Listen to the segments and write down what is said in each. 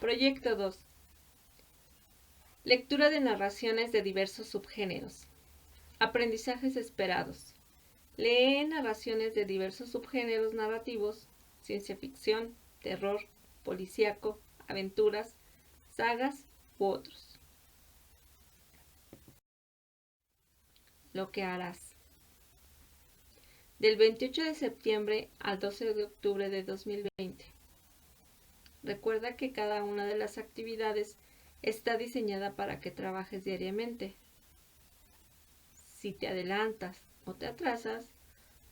Proyecto 2. Lectura de narraciones de diversos subgéneros. Aprendizajes esperados. Lee narraciones de diversos subgéneros narrativos: ciencia ficción, terror, policíaco, aventuras, sagas u otros. Lo que harás. Del 28 de septiembre al 12 de octubre de 2020. Recuerda que cada una de las actividades está diseñada para que trabajes diariamente. Si te adelantas o te atrasas,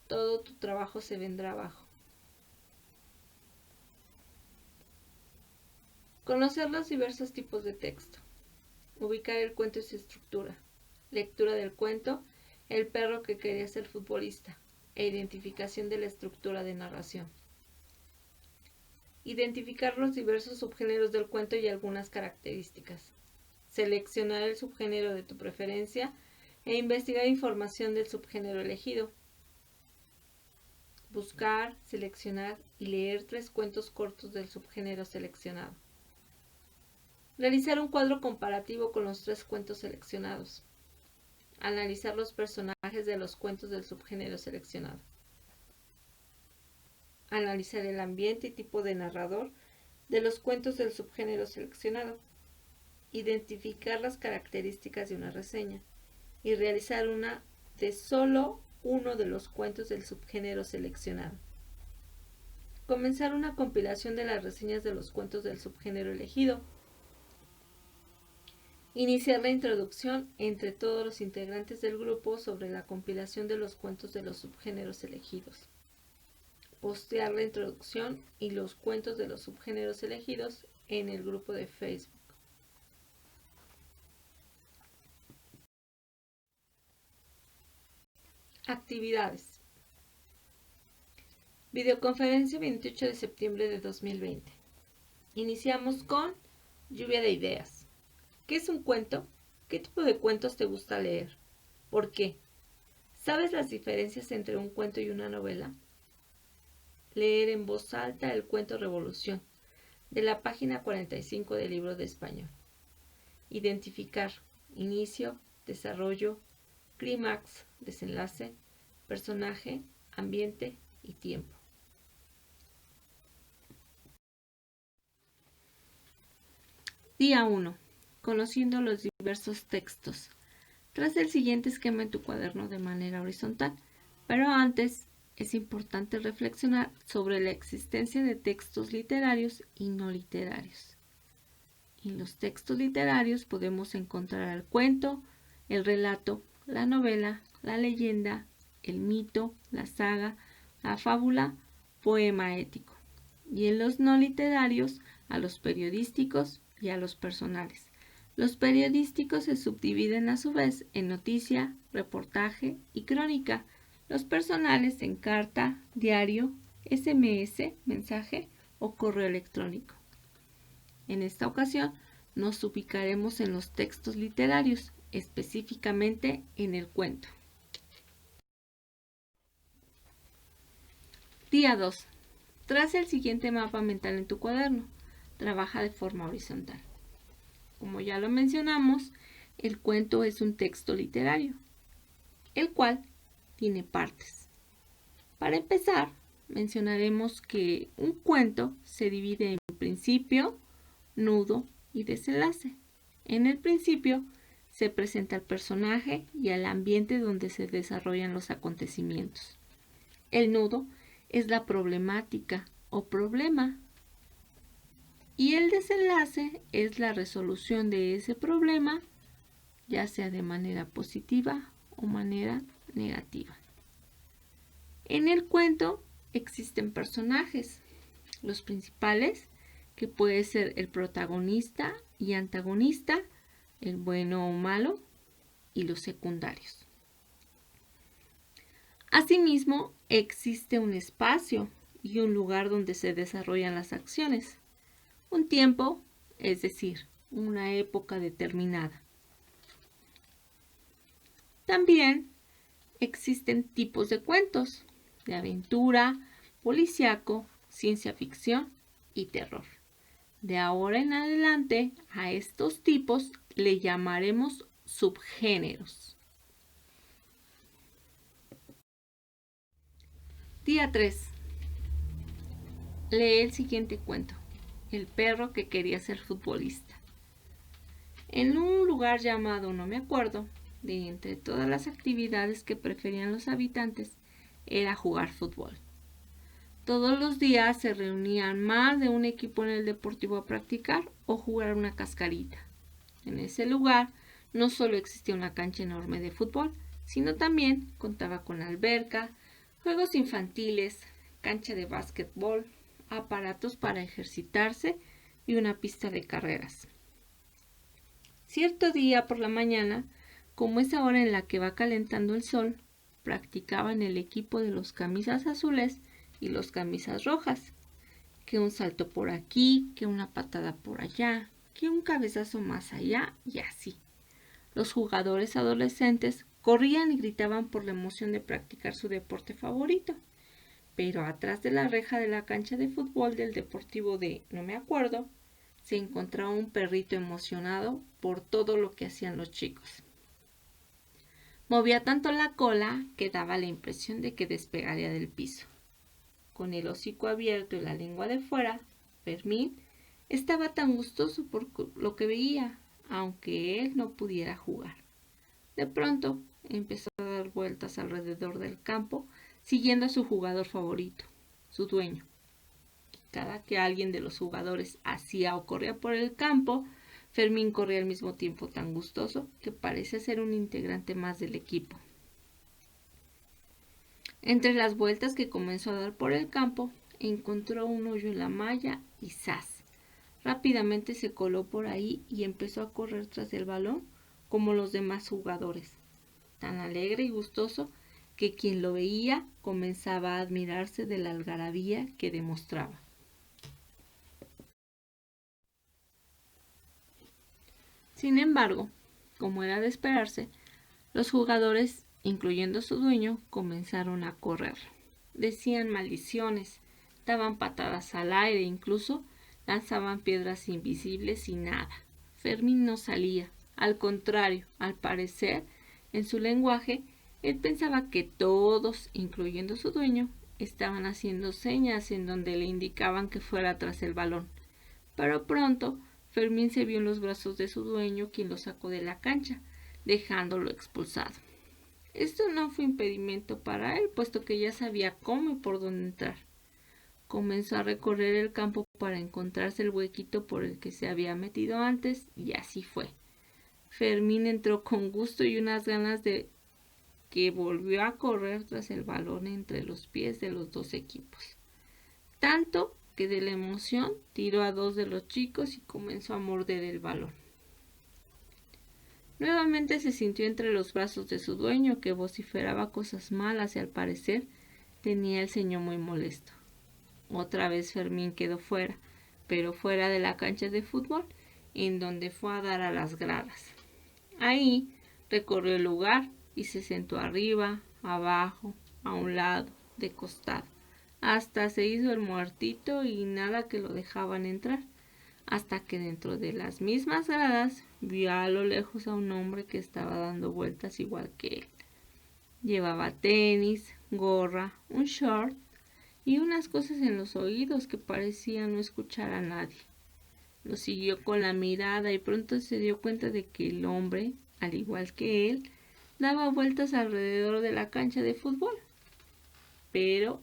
todo tu trabajo se vendrá abajo. Conocer los diversos tipos de texto. Ubicar el cuento y su estructura. Lectura del cuento El perro que quería ser futbolista e identificación de la estructura de narración. Identificar los diversos subgéneros del cuento y algunas características. Seleccionar el subgénero de tu preferencia e investigar información del subgénero elegido. Buscar, seleccionar y leer 3 cuentos cortos del subgénero seleccionado. Realizar un cuadro comparativo con los 3 cuentos seleccionados. Analizar los personajes de los cuentos del subgénero seleccionado. Analizar el ambiente y tipo de narrador de los cuentos del subgénero seleccionado. Identificar las características de una reseña y realizar una de solo uno de los cuentos del subgénero seleccionado. Comenzar una compilación de las reseñas de los cuentos del subgénero elegido. Iniciar la introducción entre todos los integrantes del grupo sobre la compilación de los cuentos de los subgéneros elegidos. Postear la introducción y los cuentos de los subgéneros elegidos en el grupo de Facebook. Actividades. Videoconferencia 28 de septiembre de 2020. Iniciamos con lluvia de ideas. ¿Qué es un cuento? ¿Qué tipo de cuentos te gusta leer? ¿Por qué? ¿Sabes las diferencias entre un cuento y una novela? Leer en voz alta el cuento Revolución, de la página 45 del libro de español. Identificar inicio, desarrollo, clímax, desenlace, personaje, ambiente y tiempo. Día 1. Conociendo los diversos textos. Tras el siguiente esquema en tu cuaderno de manera horizontal, pero antes es importante reflexionar sobre la existencia de textos literarios y no literarios. En los textos literarios podemos encontrar el cuento, el relato, la novela, la leyenda, el mito, la saga, la fábula, poema ético. Y en los no literarios, a los periodísticos y a los personales. Los periodísticos se subdividen a su vez en noticia, reportaje y crónica. Los personales en carta, diario, SMS, mensaje o correo electrónico. En esta ocasión nos ubicaremos en los textos literarios, específicamente en el cuento. Día 2. Traza el siguiente mapa mental en tu cuaderno. Trabaja de forma horizontal. Como ya lo mencionamos, el cuento es un texto literario, el cual tiene partes. Para empezar, mencionaremos que un cuento se divide en principio, nudo y desenlace. En el principio se presenta el personaje y el ambiente donde se desarrollan los acontecimientos. El nudo es la problemática o problema y el desenlace es la resolución de ese problema, ya sea de manera positiva o manera negativa. En el cuento existen personajes, los principales, que puede ser el protagonista y antagonista, el bueno o malo, y los secundarios. Asimismo, existe un espacio y un lugar donde se desarrollan las acciones. Un tiempo, es decir, una época determinada. También existen tipos de cuentos, de aventura, policíaco, ciencia ficción y terror. De ahora en adelante, a estos tipos le llamaremos subgéneros. Día 3. Lee el siguiente cuento. El perro que quería ser futbolista. En un lugar llamado No me acuerdo, de entre todas las actividades que preferían los habitantes, era jugar fútbol. Todos los días se reunían más de un equipo en el deportivo a practicar o jugar una cascarita. En ese lugar no solo existía una cancha enorme de fútbol, sino también contaba con alberca, juegos infantiles, cancha de básquetbol, aparatos para ejercitarse y una pista de carreras. Cierto día por la mañana, como es ahora en la que va calentando el sol, practicaban el equipo de los camisas azules y los camisas rojas, que un salto por aquí, que una patada por allá, que un cabezazo más allá y así. Los jugadores adolescentes corrían y gritaban por la emoción de practicar su deporte favorito. Pero atrás de la reja de la cancha de fútbol del deportivo de No me acuerdo, se encontraba un perrito emocionado por todo lo que hacían los chicos. Movía tanto la cola que daba la impresión de que despegaría del piso. Con el hocico abierto y la lengua de fuera, Fermín estaba tan gustoso por lo que veía, aunque él no pudiera jugar. De pronto empezó a dar vueltas alrededor del campo, siguiendo a su jugador favorito, su dueño. Cada que alguien de los jugadores hacía o corría por el campo, Fermín corría al mismo tiempo tan gustoso que parecía ser un integrante más del equipo. Entre las vueltas que comenzó a dar por el campo, encontró un hoyo en la malla y ¡zas! Rápidamente se coló por ahí y empezó a correr tras el balón como los demás jugadores, tan alegre y gustoso que quien lo veía comenzaba a admirarse de la algarabía que demostraba. Sin embargo, como era de esperarse, los jugadores, incluyendo su dueño, comenzaron a correr. Decían maldiciones, daban patadas al aire, incluso lanzaban piedras invisibles y nada. Fermín no salía. Al contrario, al parecer, en su lenguaje, él pensaba que todos, incluyendo su dueño, estaban haciendo señas en donde le indicaban que fuera tras el balón. Pero pronto, Fermín se vio en los brazos de su dueño, quien lo sacó de la cancha, dejándolo expulsado. Esto no fue impedimento para él, puesto que ya sabía cómo y por dónde entrar. Comenzó a recorrer el campo para encontrarse el huequito por el que se había metido antes, y así fue. Fermín entró con gusto y unas ganas de que volvió a correr tras el balón entre los pies de los dos equipos. Tanto que de la emoción tiró a dos de los chicos y comenzó a morder el balón. Nuevamente se sintió entre los brazos de su dueño, que vociferaba cosas malas y al parecer tenía el ceño muy molesto. Otra vez Fermín quedó fuera, pero fuera de la cancha de fútbol, en donde fue a dar a las gradas. Ahí recorrió el lugar y se sentó arriba, abajo, a un lado, de costado. Hasta se hizo el muertito y nada que lo dejaban entrar, hasta que dentro de las mismas gradas vio a lo lejos a un hombre que estaba dando vueltas igual que él. Llevaba tenis, gorra, un short y unas cosas en los oídos que parecía no escuchar a nadie. Lo siguió con la mirada y pronto se dio cuenta de que el hombre, al igual que él, daba vueltas alrededor de la cancha de fútbol. Pero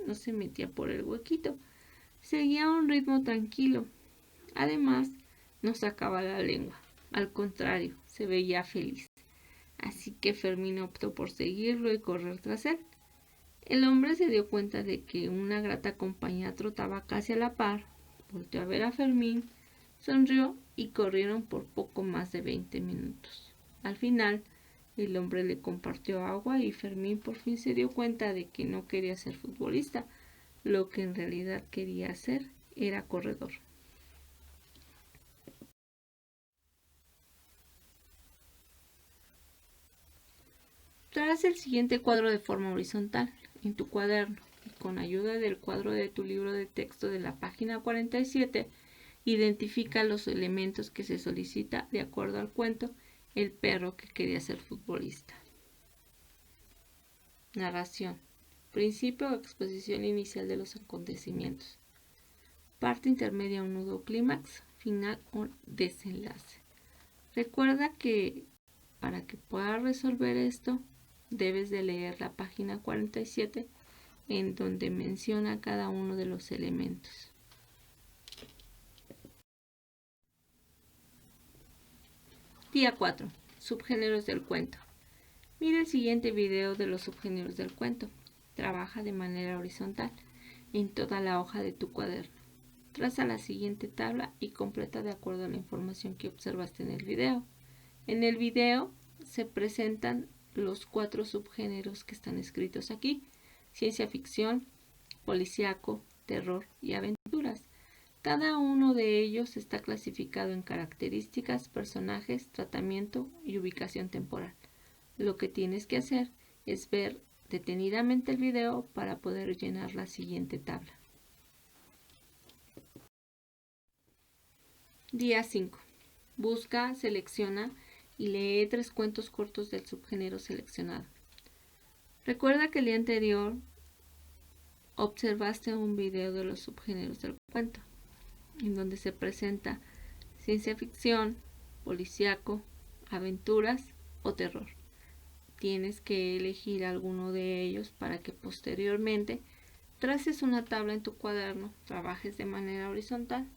no se metía por el huequito, seguía a un ritmo tranquilo. Además, no sacaba la lengua, al contrario, se veía feliz. Así que Fermín optó por seguirlo y correr tras él. El hombre se dio cuenta de que una grata compañía trotaba casi a la par, volteó a ver a Fermín, sonrió y corrieron por poco más de 20 minutos. Al final, el hombre le compartió agua y Fermín por fin se dio cuenta de que no quería ser futbolista. Lo que en realidad quería hacer era corredor. Tras el siguiente cuadro de forma horizontal en tu cuaderno y con ayuda del cuadro de tu libro de texto de la página 47, Identifica los elementos que se solicita de acuerdo al cuento El perro que quería ser futbolista. Narración. Principio o exposición inicial de los acontecimientos. Parte intermedia o nudo clímax, final o desenlace. Recuerda que para que puedas resolver esto, debes de leer la página 47 en donde menciona cada uno de los elementos. Día 4. Subgéneros del cuento. Mira el siguiente video de los subgéneros del cuento. Trabaja de manera horizontal en toda la hoja de tu cuaderno. Traza la siguiente tabla y completa de acuerdo a la información que observaste en el video. En el video se presentan los 4 subgéneros que están escritos aquí: ciencia ficción, policíaco, terror y aventuras. Cada uno de ellos está clasificado en características, personajes, tratamiento y ubicación temporal. Lo que tienes que hacer es ver detenidamente el video para poder llenar la siguiente tabla. Día 5. Busca, selecciona y lee 3 cuentos cortos del subgénero seleccionado. Recuerda que el día anterior observaste un video de los subgéneros del cuento, en donde se presenta ciencia ficción, policíaco, aventuras o terror. Tienes que elegir alguno de ellos para que posteriormente traces una tabla en tu cuaderno, trabajes de manera horizontal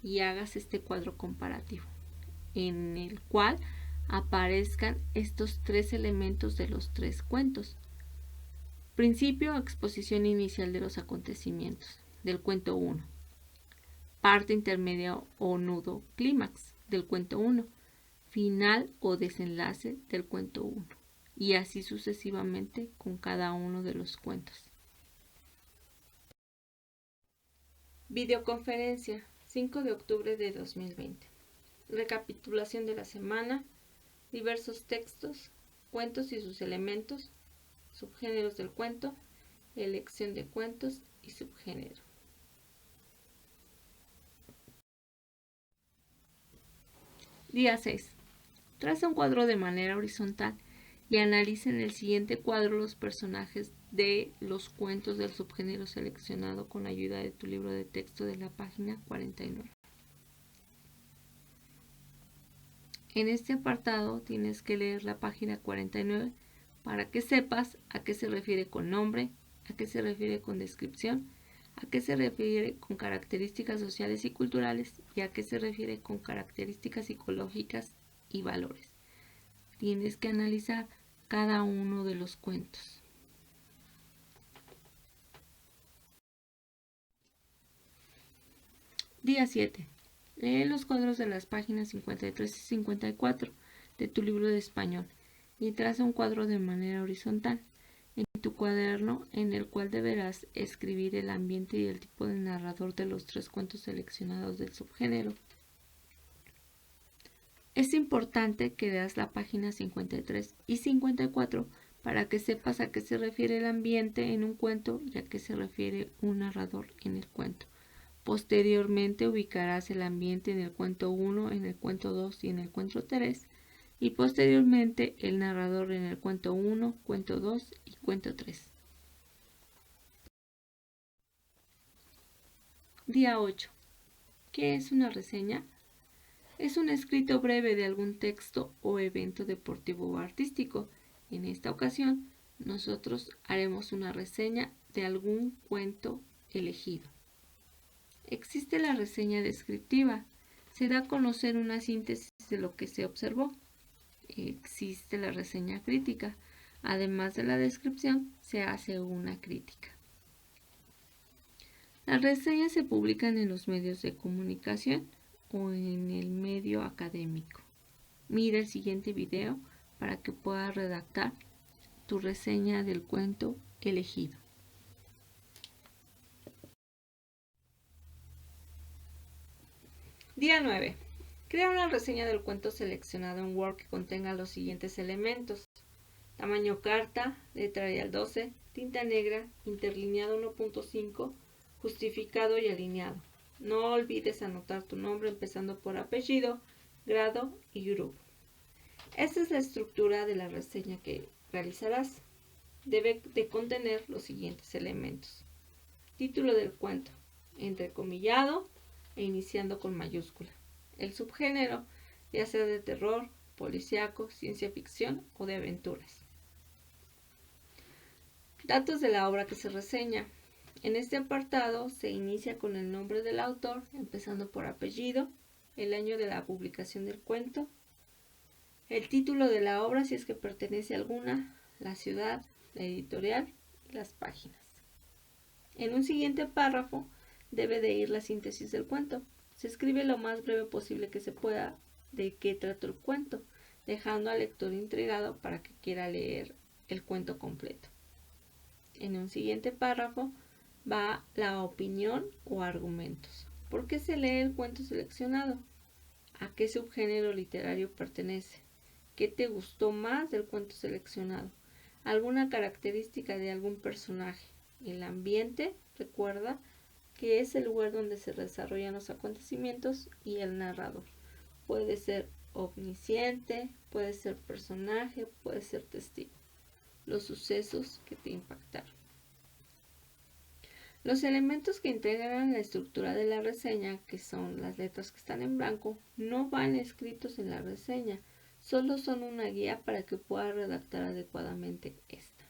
y hagas este cuadro comparativo, en el cual aparezcan estos 3 elementos de los 3 cuentos. Principio o exposición inicial de los acontecimientos del cuento 1. Parte intermedia o nudo clímax del cuento 1. Final o desenlace del cuento 1. Y así sucesivamente con cada uno de los cuentos. Videoconferencia, 5 de octubre de 2020. Recapitulación de la semana, diversos textos, cuentos y sus elementos, subgéneros del cuento, elección de cuentos y subgénero. Día 6. Traza un cuadro de manera horizontal y analiza en el siguiente cuadro los personajes de los cuentos del subgénero seleccionado con ayuda de tu libro de texto de la página 49. En este apartado tienes que leer la página 49 para que sepas a qué se refiere con nombre, a qué se refiere con descripción, a qué se refiere con características sociales y culturales y a qué se refiere con características psicológicas y valores. Tienes que analizar cada uno de los cuentos. Día 7. Lee los cuadros de las páginas 53 y 54 de tu libro de español y traza un cuadro de manera horizontal en tu cuaderno en el cual deberás escribir el ambiente y el tipo de narrador de los 3 cuentos seleccionados del subgénero. Es importante que leas la página 53 y 54 para que sepas a qué se refiere el ambiente en un cuento y a qué se refiere un narrador en el cuento. Posteriormente ubicarás el ambiente en el cuento 1, en el cuento 2 y en el cuento 3, y posteriormente el narrador en el cuento 1, cuento 2 y cuento 3. Día 8. ¿Qué es una reseña? Es un escrito breve de algún texto o evento deportivo o artístico. En esta ocasión, nosotros haremos una reseña de algún cuento elegido. Existe la reseña descriptiva. Se da a conocer una síntesis de lo que se observó. Existe la reseña crítica. Además de la descripción, se hace una crítica. Las reseñas se publican en los medios de comunicación o en el medio académico. Mira el siguiente video para que puedas redactar tu reseña del cuento elegido. Día 9. Crea una reseña del cuento seleccionado en Word que contenga los siguientes elementos: tamaño carta, letra Arial 12, tinta negra, interlineado 1.5, justificado y alineado. No olvides anotar tu nombre empezando por apellido, grado y grupo. Esta es la estructura de la reseña que realizarás. Debe de contener los siguientes elementos. Título del cuento, entrecomillado e iniciando con mayúscula. El subgénero, ya sea de terror, policíaco, ciencia ficción o de aventuras. Datos de la obra que se reseña. En este apartado se inicia con el nombre del autor, empezando por apellido, el año de la publicación del cuento, el título de la obra si es que pertenece a alguna, la ciudad, la editorial y las páginas. En un siguiente párrafo debe de ir la síntesis del cuento. Se escribe lo más breve posible que se pueda de qué trata el cuento, dejando al lector intrigado para que quiera leer el cuento completo. En un siguiente párrafo va la opinión o argumentos. ¿Por qué se lee el cuento seleccionado? ¿A qué subgénero literario pertenece? ¿Qué te gustó más del cuento seleccionado? ¿Alguna característica de algún personaje? El ambiente, recuerda que es el lugar donde se desarrollan los acontecimientos, y el narrador. Puede ser omnisciente, puede ser personaje, puede ser testigo. Los sucesos que te impactaron. Los elementos que integran la estructura de la reseña, que son las letras que están en blanco, no van escritos en la reseña, solo son una guía para que puedas redactar adecuadamente esta.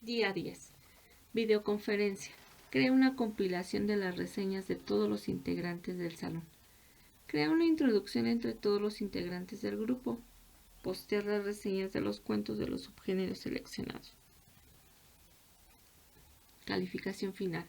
Día 10. Videoconferencia. Crea una compilación de las reseñas de todos los integrantes del salón. Crea una introducción entre todos los integrantes del grupo. Postea las reseñas de los cuentos de los subgéneros seleccionados. Calificación final.